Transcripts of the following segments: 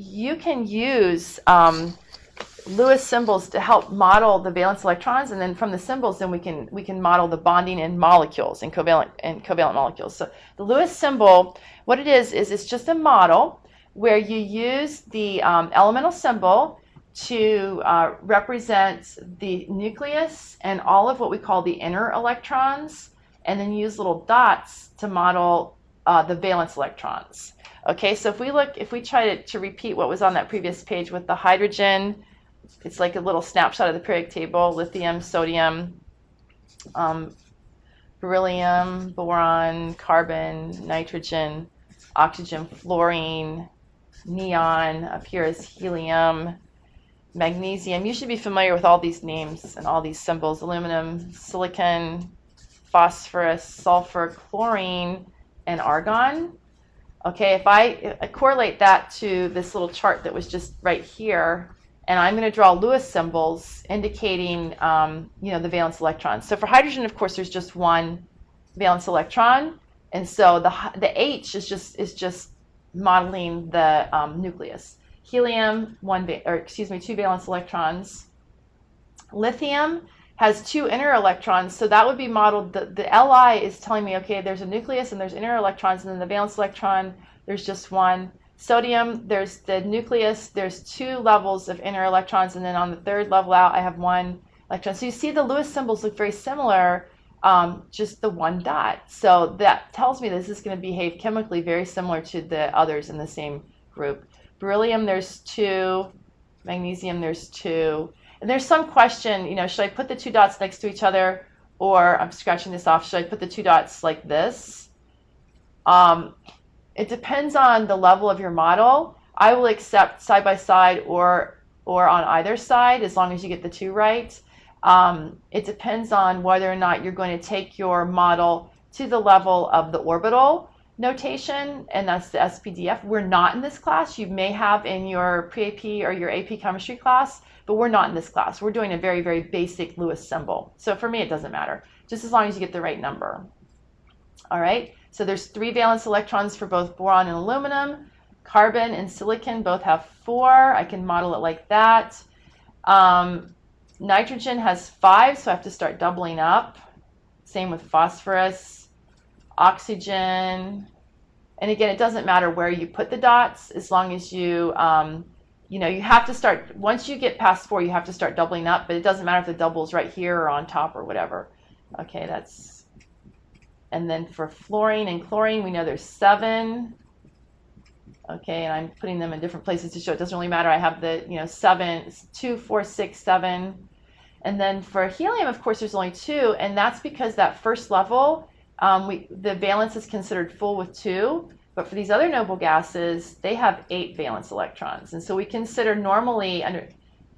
you can use Lewis symbols to help model the valence electrons, and then from the symbols, then we can model the bonding in molecules, in covalent molecules. So the Lewis symbol, what it is it's just a model where you use the elemental symbol to represent the nucleus and all of what we call the inner electrons, and then use little dots to model the valence electrons. Okay, so if we try to repeat what was on that previous page with the hydrogen, it's like a little snapshot of the periodic table: lithium, sodium, beryllium, boron, carbon, nitrogen, oxygen, fluorine, neon. Up here is helium, magnesium. You should be familiar with all these names and all these symbols: aluminum, silicon, phosphorus, sulfur, chlorine, and argon. Okay, if I correlate that to this little chart that was just right here, and I'm going to draw Lewis symbols indicating, the valence electrons. So for hydrogen, of course, there's just one valence electron, and so the H is just modeling the nucleus. Helium, two valence electrons. Lithium has two inner electrons, so that would be modeled. The Li is telling me, okay, there's a nucleus and there's inner electrons, and then the valence electron, there's just one. Sodium, there's the nucleus, there's two levels of inner electrons, and then on the third level out, I have one electron. So you see the Lewis symbols look very similar, just the one dot. So that tells me this is going to behave chemically very similar to the others in the same group. Beryllium, there's two. Magnesium, there's two. And there's some question, should I put the two dots next to each other, or I'm scratching this off, should I put the two dots like this? It depends on the level of your model. I will accept side by side or on either side, as long as you get the two right. It depends on whether or not you're going to take your model to the level of the orbital notation, and that's the SPDF. We're not in this class. You may have in your pre-AP or your AP chemistry class, but we're not in this class. We're doing a very, very basic Lewis symbol. So for me, it doesn't matter, just as long as you get the right number. All right, so there's 3 valence electrons for both boron and aluminum. Carbon and silicon both have 4. I can model it like that. Nitrogen has 5, so I have to start doubling up. Same with phosphorus, oxygen. And again, it doesn't matter where you put the dots, as long as you you have to start, once you get past 4, you have to start doubling up, but it doesn't matter if the double's right here or on top or whatever. Okay, and then for fluorine and chlorine, we know there's 7. Okay, and I'm putting them in different places to show it doesn't really matter. I have the, 7, 2, 4, 6, 7. And then for helium, of course, there's only 2, and that's because that first level, the valence is considered full with 2. But for these other noble gases, they have 8 valence electrons. And so we consider normally,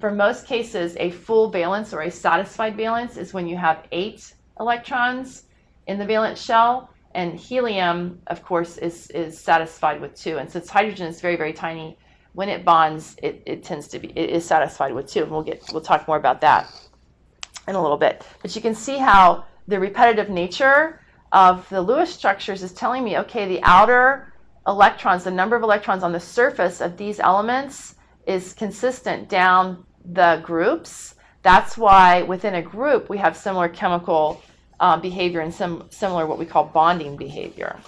for most cases, a full valence or a satisfied valence is when you have 8 electrons in the valence shell. And helium, of course, is satisfied with 2. And since hydrogen is very, very tiny, when it bonds, it is satisfied with 2. And we'll talk more about that in a little bit. But you can see how the repetitive nature of the Lewis structures is telling me, okay, the outer electrons, the number of electrons on the surface of these elements is consistent down the groups. That's why within a group we have similar chemical behavior and similar what we call bonding behavior.